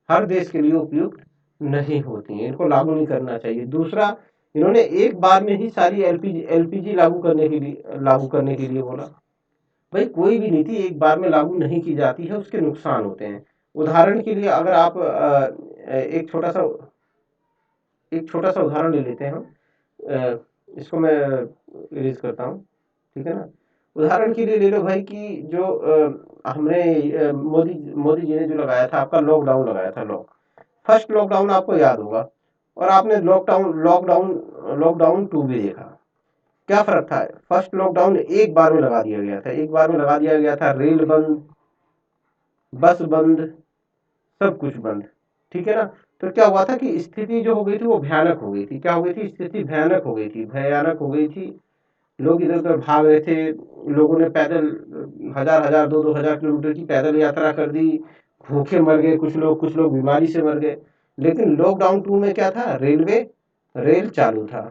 हर देश के लिए उपयुक्त नहीं होती हैं, इनको लागू नहीं करना चाहिए। दूसरा, इन्होंने एक बार में ही सारी एलपीजी लागू करने के लिए बोला। भाई कोई भी नीति एक बार में लागू नहीं की जाती है, उसके नुकसान होते हैं। उदाहरण के लिए अगर आप एक छोटा सा उदाहरण ले लेते हैं हम, इसको मैं रिलीज करता हूँ, ठीक है ना। उदाहरण के लिए ले लो भाई कि जो हमने मोदी मोदी जी ने जो लगाया था, आपका लॉकडाउन लगाया था, फर्स्ट लॉकडाउन आपको याद होगा, और आपने लॉकडाउन लॉकडाउन लॉकडाउन 2 भी देखा। क्या फर्क था? फर्स्ट लॉकडाउन एक बार में लगा दिया गया था, एक बार में लगा दिया गया था, रेल बंद, बस बंद, सब कुछ बंद, ठीक है ना। तो क्या हुआ था कि स्थिति जो हो गई थी वो भयानक हो गई थी। क्या हो गई थी? स्थिति भयानक हो गई थी, भयानक हो गई थी। लोग इधर उधर भाग रहे थे, लोगों ने पैदल हजार हजार 2-2 हजार किलोमीटर की पैदल यात्रा कर दी, भूखे मर गए कुछ लोग बीमारी से मर गए। लेकिन लॉकडाउन 2 में क्या था? रेल चालू था,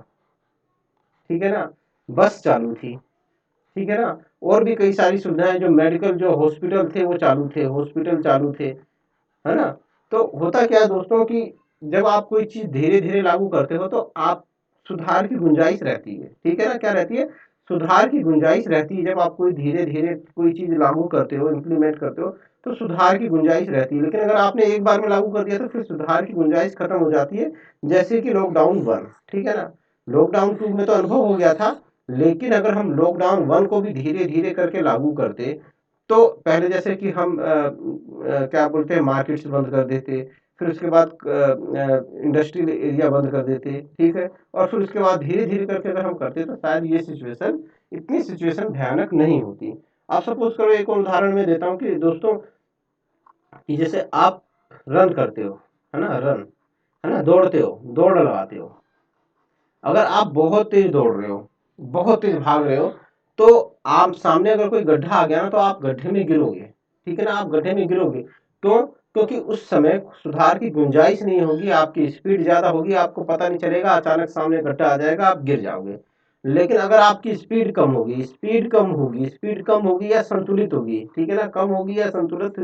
ठीक है ना, बस चालू थी, ठीक है ना, और भी कई सारी सुविधाएं, जो मेडिकल, जो हॉस्पिटल थे वो चालू थे, हॉस्पिटल चालू थे, है ना। तो होता क्या है दोस्तों कि जब आप कोई चीज धीरे धीरे लागू करते हो तो आप सुधार की गुंजाइश रहती है, ठीक है ना, क्या रहती है? सुधार की गुंजाइश रहती है। जब आप कोई धीरे धीरे कोई चीज लागू करते हो, इम्प्लीमेंट करते हो, तो सुधार की गुंजाइश रहती है। लेकिन अगर आपने एक बार में लागू कर दिया तो फिर सुधार की गुंजाइश खत्म हो जाती है। जैसे कि लॉकडाउन 1, ठीक है ना, लॉकडाउन 2 में तो अनुभव हो गया था, लेकिन अगर हम लॉकडाउन 1 को भी धीरे धीरे करके लागू करते, तो पहले जैसे कि हम क्या बोलते हैं, मार्केट्स बंद कर देते, फिर उसके बाद इंडस्ट्रियल एरिया बंद कर देते, ठीक है, और फिर उसके बाद धीरे धीरे करके अगर हम करते तो शायद ये सिचुएशन, इतनी सिचुएशन भयानक नहीं होती। आप सपोज करो, एक और उदाहरण मैं देता हूँ कि दोस्तों, कि जैसे आप रन करते हो, है ना, रन, है ना, दौड़ते हो, दौड़ लगाते हो। अगर आप बहुत तेज दौड़ रहे हो, बहुत तेज भाग रहे हो, तो आप सामने अगर कोई गड्ढा आ गया ना, तो आप गड्ढे में गिरोगे, ठीक है ना, आप गड्ढे में गिरोगे। क्यों? क्योंकि उस समय सुधार की गुंजाइश नहीं होगी, आपकी स्पीड ज्यादा होगी, आपको पता नहीं चलेगा, अचानक सामने गड्ढा आ जाएगा, आप गिर जाओगे। लेकिन अगर आपकी स्पीड कम होगी, स्पीड कम होगी या संतुलित होगी, ठीक है ना, कम होगी या संतुलित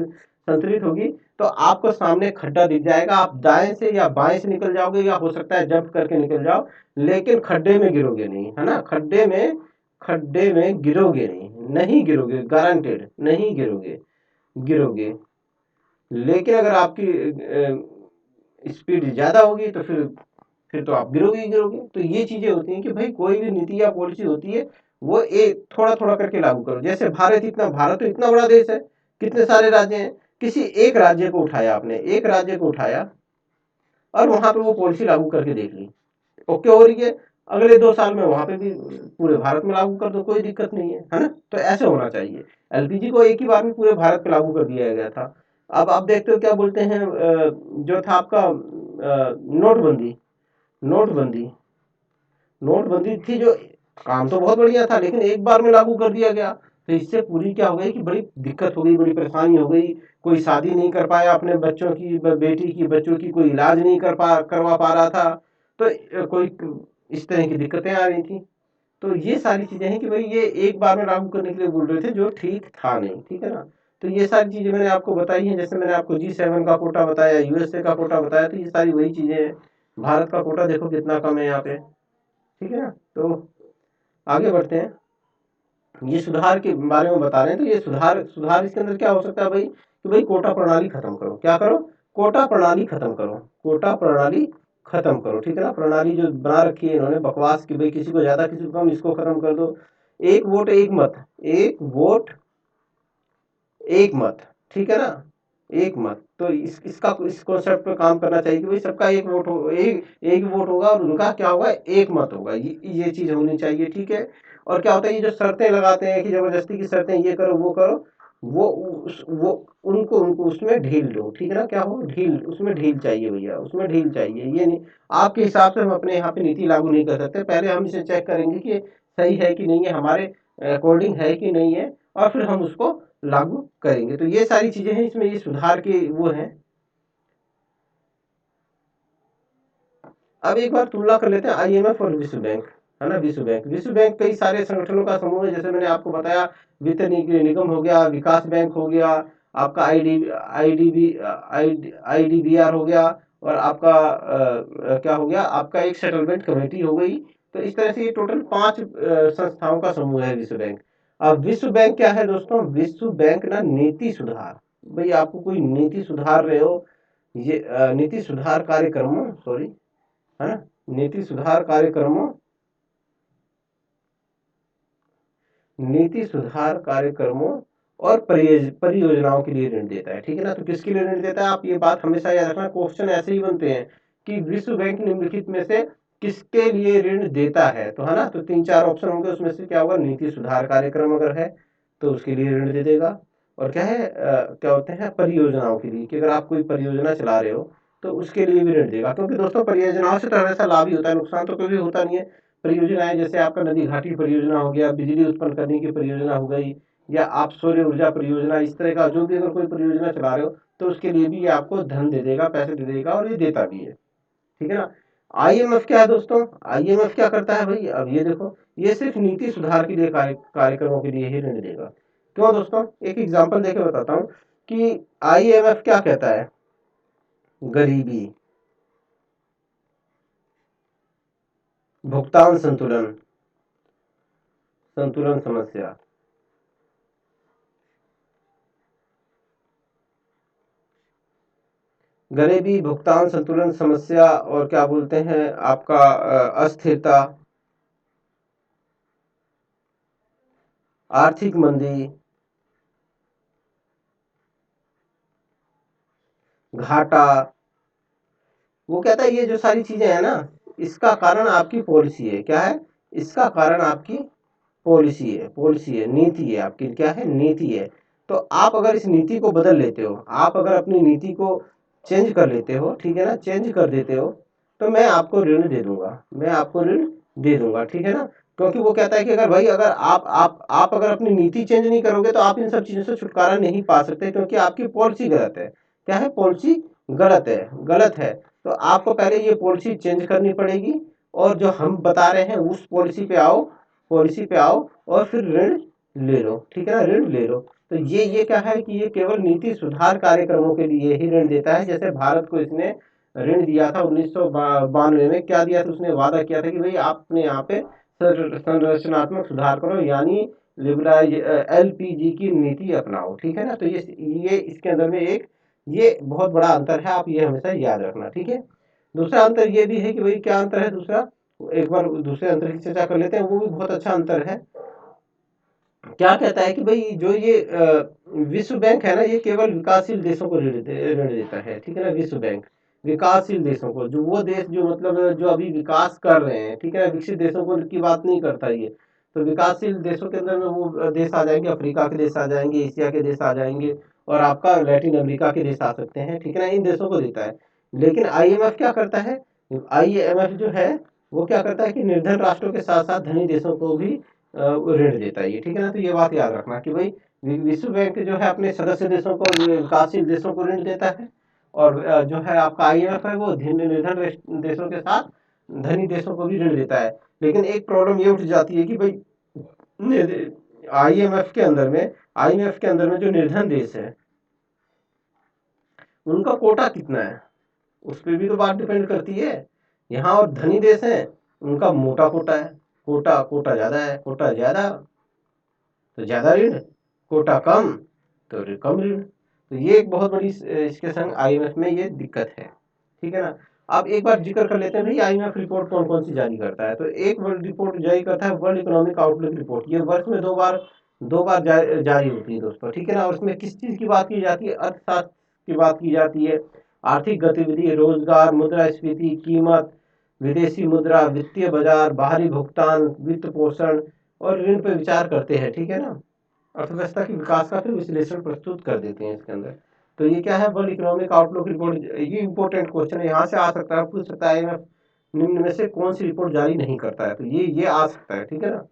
संतुलित होगी, तो आपको सामने खड्डा दिख जाएगा, आप दाएं से या बाएं से निकल जाओगे, या हो सकता है जंप करके निकल जाओ, लेकिन खड्डे में गिरोगे नहीं, है ना, खड्डे में गिरोगे नहीं, नहीं गिरोगे, गारंटेड नहीं गिरोगे, गिरोगे। लेकिन अगर आपकी स्पीड ज्यादा होगी तो फिर तो आप गिरोगे ही गिरोगे। तो ये चीजें होती हैं कि भाई कोई भी नीति या पॉलिसी होती है, वो एक थोड़ा थोड़ा करके लागू करो। जैसे भारत तो इतना बड़ा देश है, कितने सारे राज्य हैं, किसी एक राज्य को उठाया आपने, एक राज्य को उठाया और वहां पे वो पॉलिसी लागू करके देख ली, ओके हो रही है, अगले 2 साल में वहां पे भी पूरे भारत में लागू कर दो, कोई दिक्कत नहीं है ना। तो ऐसे होना चाहिए। एलपीजी को एक ही बार में पूरे भारत पे लागू कर दिया गया था। अब आप देखते हो क्या बोलते हैं, जो था आपका नोटबंदी, नोटबंदी नोटबंदी थी, जो काम तो बहुत बढ़िया था, लेकिन एक बार में लागू कर दिया गया। तो इससे पूरी क्या हो गई कि बड़ी दिक्कत हो गई, बड़ी परेशानी हो गई। कोई शादी नहीं कर पाया अपने बच्चों की, बेटी की, बच्चों की कोई इलाज नहीं करवा पा रहा था। तो कोई इस तरह की दिक्कतें आ रही थी। तो ये सारी चीजें हैं कि भाई ये एक बार में लागू करने के लिए बोल रहे थे, जो ठीक था नहीं, ठीक है ना। तो ये सारी चीजें मैंने आपको बताई हैं। जैसे मैंने आपको G7 का कोटा बताया, यूएसए का कोटा बताया, तो ये सारी वही चीजें हैं। भारत का कोटा देखो कितना कम है यहाँ पे, ठीक है ना। तो आगे बढ़ते हैं, ये सुधार के बारे में बता रहे हैं। तो ये सुधार सुधार इसके अंदर क्या हो सकता है भाई, कि भाई कोटा प्रणाली खत्म करो। क्या करो? कोटा प्रणाली खत्म करो, कोटा प्रणाली खत्म करो, ठीक है ना। प्रणाली जो बना रखी है इन्होंने बकवास की, भाई किसी को ज्यादा किसी को कम, इसको खत्म कर दो। एक वोट एक मत, एक वोट एक मत, ठीक है ना। एक मत। तो इसका इस कॉन्सेप्ट पे काम करना चाहिए कि भाई सबका एक वोट हो, एक वोट होगा और उनका क्या होगा, एक मत होगा। ये चीज होनी चाहिए, ठीक है। और क्या होता है, ये जो शर्तें लगाते हैं कि जबरदस्ती की शर्तें, ये करो वो करो, वो उनको उनको उसमें ढील दो, ठीक है ना। क्या हो, ढील, उसमें ढील चाहिए भैया, उसमें ढील चाहिए। ये नहीं, आपके हिसाब से हम अपने यहाँ पे नीति लागू नहीं कर सकते। पहले हम इसे चेक करेंगे कि सही है कि नहीं है, हमारे अकॉर्डिंग है कि नहीं है, और फिर हम उसको लागू करेंगे। तो ये सारी चीजें हैं इसमें, ये सुधार के वो हैं। अब एक बार तुलना कर लेते हैं आईएमएफ और विश्व बैंक, है ना। विश्व बैंक कई सारे संगठनों का समूह है, जैसे मैंने आपको बताया, वित्त निगम हो गया, विकास बैंक हो गया, आपका आईडीबीआर हो गया, और आपका क्या हो गया, आपका एक सेटलमेंट कमेटी हो गई। तो इस तरह से ये टोटल 5 संस्थाओं का समूह है विश्व बैंक। अब विश्व बैंक क्या है दोस्तों, विश्व बैंक ना नीति सुधार, भाई आपको कोई नीति सुधार रहे हो, ये नीति सुधार कार्यक्रमों, सॉरी, है ना, नीति सुधार कार्यक्रमों, नीति सुधार कार्यक्रमों और परियोजनाओं के लिए ऋण देता है, ठीक है ना। तो किसके लिए ऋण देता है, आप ये बात हमेशा याद रखना, क्वेश्चन ऐसे ही बनते हैं कि विश्व बैंक निम्नलिखित में से किसके लिए ऋण देता है, तो है ना। तो 3-4 ऑप्शन होंगे, उसमें से क्या होगा, नीति सुधार कार्यक्रम अगर है तो उसके लिए ऋण दे देगा। और क्या है, क्या होते हैं, परियोजनाओं के लिए, कि अगर आप कोई परियोजना चला रहे हो तो उसके लिए भी ऋण देगा। क्योंकि दोस्तों परियोजनाओं से तो हमेशा लाभ ही होता है, नुकसान तो कभी होता नहीं है। परियोजनाएं जैसे आपका नदी घाटी परियोजना हो गया, बिजली उत्पन्न करने की परियोजना हो गई, या आप सौर ऊर्जा परियोजना, इस तरह का जो भी अगर कोई परियोजना चला रहे हो तो उसके लिए भी ये आपको धन दे देगा, पैसे दे देगा, और ये देता भी है, ठीक है ना। आईएमएफ क्या है दोस्तों, आईएमएफ क्या करता है भाई, अब ये देखो, ये सिर्फ नीति सुधार के लिए कार्यक्रमों के लिए ही ऋण देगा। क्यों दोस्तों, एक एग्जांपल देके बताता हूँ कि आईएमएफ क्या कहता है, गरीबी, भुगतान संतुलन, संतुलन समस्या, गरीबी, भुगतान संतुलन समस्या, और क्या बोलते हैं आपका अस्थिरता, आर्थिक मंदी, घाटा। वो कहता है ये जो सारी चीजें हैं ना, इसका कारण आपकी पॉलिसी है। क्या है, इसका कारण आपकी पॉलिसी है, नीति है आपकी, क्या है, नीति है। तो आप अगर इस नीति को बदल लेते हो, आप अगर अपनी नीति को चेंज कर लेते हो, ठीक है ना, चेंज कर देते हो, तो मैं आपको ऋण दे दूंगा, मैं आपको ऋण दे दूंगा, ठीक है ना। क्योंकि वो कहता है कि अगर भाई, अगर आप अगर अपनी नीति चेंज नहीं करोगे तो आप इन सब चीजों से छुटकारा नहीं पा सकते, क्योंकि आपकी पॉलिसी गलत है। क्या है, पॉलिसी गलत है। तो आपको पहले ये पॉलिसी चेंज करनी पड़ेगी, और जो हम बता रहे हैं उस पॉलिसी पे आओ और फिर ऋण ले लो, ठीक है ना, ऋण ले लो। तो ये क्या है कि ये केवल नीति सुधार कार्यक्रमों के लिए ही ऋण देता है। जैसे भारत को इसने ऋण दिया था 1992 में, क्या दिया था, उसने वादा किया था कि भाई आप अपने यहाँ पे संरचनात्मक सुधार करो, यानी लिबराइज एलपीजी की नीति अपनाओ, ठीक है ना। तो ये इसके अंदर में एक ये बहुत बड़ा अंतर है, आप ये हमेशा याद रखना, ठीक है। दूसरा अंतर ये भी है कि भाई, क्या अंतर है दूसरा, एक बार दूसरे अंतर की चर्चा कर लेते हैं, वो भी बहुत अच्छा अंतर है। क्या कहता है कि भाई जो ये विश्व बैंक है ना, ये केवल विकासशील देशों को ऋण देता है, ठीक है ना। विश्व बैंक विकासशील देशों को, जो वो देश जो मतलब जो अभी विकास कर रहे हैं, ठीक है ना, विकसित देशों को की बात नहीं करता ये। तो विकासशील देशों के अंदर में वो देश आ जाएंगे, अफ्रीका के देश आ जाएंगे, एशिया के देश आ जाएंगे, और आपका लैटिन अमेरिका के देश आ सकते हैं, ठीक है ना, इन देशों को देता है। लेकिन आईएमएफ क्या करता है, आईएमएफ जो है वो क्या करता है कि निर्धन राष्ट्रों के साथ साथ धनी देशों को भी ऋण देता है ये, ठीक है ना। तो ये बात याद रखना कि भाई विश्व बैंक जो है अपने सदस्य देशों को, विकासशील देशों को ऋण देता है, और जो है आपका आईएमएफ है वो निर्धन देशों के साथ धनी देशों को भी ऋण देता है। लेकिन एक प्रॉब्लम ये उठ जाती है कि भाई आईएमएफ के अंदर में जो निर्धन देश है उनका कोटा कितना है, उस पर भी तो बात डिपेंड करती है। यहाँ और धनी देश है, उनका मोटा कोटा है, कोटा ज्यादा है, कोटा ज्यादा तो ज्यादा ऋण, कोटा कम तो कम ऋण। तो ये एक बहुत बड़ी इसके संग आईएमएफ में ये दिक्कत है, ठीक है ना। अब एक बार जिक्र कर लेते हैं भाई आईएमएफ रिपोर्ट कौन कौन सी जारी करता है। तो एक वर्ल्ड रिपोर्ट जारी करता है वर्ल्ड इकोनॉमिक आउटलुक रिपोर्ट, ये वर्ष में दो बार जारी होती है दोस्तों, ठीक है ना। और उसमें किस चीज की बात की जाती है, अर्थशास्त्र की बात की जाती है। आर्थिक गतिविधि, रोजगार, मुद्रास्फीति, कीमत, विदेशी मुद्रा, वित्तीय बाजार, बाहरी भुगतान, वित्त पोषण और ऋण पर विचार करते हैं, ठीक है ना। अर्थव्यवस्था के विकास का फिर विश्लेषण प्रस्तुत कर देते हैं इसके अंदर। तो ये क्या है, वर्ल्ड इकोनॉमिक आउटलुक रिपोर्ट। ये इंपॉर्टेंट क्वेश्चन है, यहाँ से आ सकता है, पूछ सकता है IMF निम्न में से कौन सी रिपोर्ट जारी नहीं करता है, तो ये आ सकता है, ठीक है ना।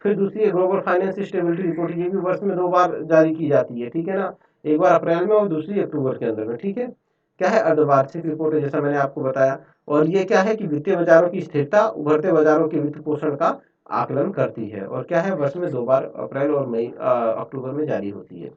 फिर दूसरी है ग्लोबल फाइनेंस स्टेबिलिटी रिपोर्ट, ये भी वर्ष में 2 बार जारी की जाती है, ठीक है ना। एक बार अप्रैल में और दूसरी अक्टूबर के अंदर में, ठीक है। क्या है, अर्धवार्षिक रिपोर्ट है, जैसा मैंने आपको बताया। और ये क्या है कि वित्तीय बाजारों की स्थिरता, उभरते बाजारों के वित्त पोषण का आकलन करती है। और क्या है, वर्ष में 2 बार अप्रैल और मई अक्टूबर में जारी होती है।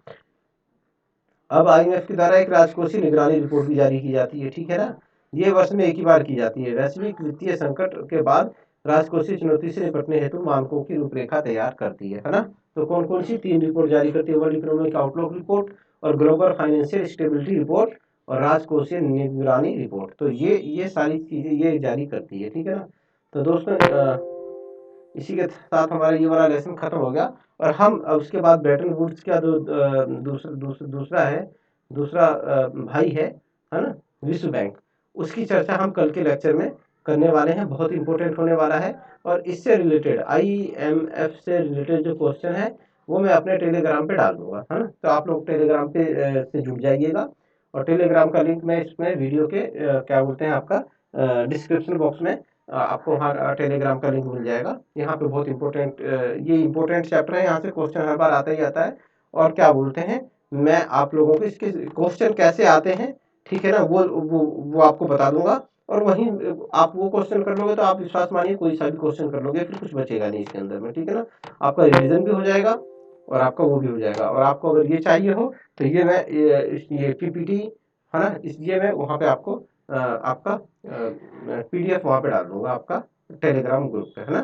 अब IMF के द्वारा एक राजकोषीय निगरानी रिपोर्ट भी जारी की जाती है, ठीक है ना। ये वर्ष में एक ही बार की जाती है। वैश्विक वित्तीय संकट के बाद राजकोषीय चुनौती से निपटने हेतु मानकों की रूपरेखा तैयार करती है ना। तो कौन कौन सी 3 रिपोर्ट जारी करती है, वर्ल्ड इकोनॉमिक आउटलुक रिपोर्ट और ग्लोबल फाइनेंशियल स्टेबिलिटी रिपोर्ट और राजकोषीय निगरानी रिपोर्ट। तो ये सारी चीजें ये जारी करती है, ठीक है ना। तो दोस्तों इसी के साथ हमारा ये वाला लेसन खत्म हो गया। और हम उसके बाद ब्रेटन वुड्स का जो दूसरा भाई है ना, विश्व बैंक, उसकी चर्चा हम कल के लेक्चर में करने वाले हैं। बहुत इंपॉर्टेंट होने वाला है। और इससे रिलेटेड IMF से रिलेटेड जो क्वेश्चन है वो मैं अपने टेलीग्राम पे डाल दूंगा, है ना। तो आप लोग टेलीग्राम पे से जुड़ जाइएगा। और टेलीग्राम का लिंक मैं इसमें वीडियो के क्या बोलते हैं आपका डिस्क्रिप्शन बॉक्स में आपको वहाँ टेलीग्राम का लिंक मिल जाएगा। यहाँ पे बहुत इंपॉर्टेंट ये इंपॉर्टेंट चैप्टर है, यहाँ से क्वेश्चन हर बार आता ही आता है। और क्या बोलते हैं, मैं आप लोगों को इसके क्वेश्चन कैसे आते हैं, ठीक है ना, वो आपको बता दूंगा। और वहीं आप वो क्वेश्चन कर लोगे तो आप विश्वास मानिए कोई सा भी क्वेश्चन कर लोगे, फिर कुछ बचेगा नहीं इसके अंदर में, ठीक है ना। आपका रिविजन भी हो जाएगा और आपका वो भी हो जाएगा। और आपको अगर ये चाहिए हो तो ये मैं ये PPT है ना, इसलिए मैं वहाँ पे आपको आपका PDF वहाँ पे डाल दूंगा आपका टेलीग्राम ग्रुप पे, है ना।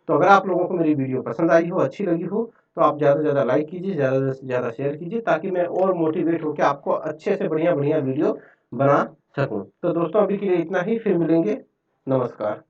तो अगर आप लोगों को मेरी वीडियो पसंद आई हो, अच्छी लगी हो, तो आप ज़्यादा से ज़्यादा लाइक कीजिए, ज़्यादा से ज़्यादा शेयर कीजिए, ताकि मैं और मोटिवेट होकर आपको अच्छे से बढ़िया बढ़िया वीडियो बना सकूं। तो दोस्तों अभी के लिए इतना ही, फिर मिलेंगे। नमस्कार।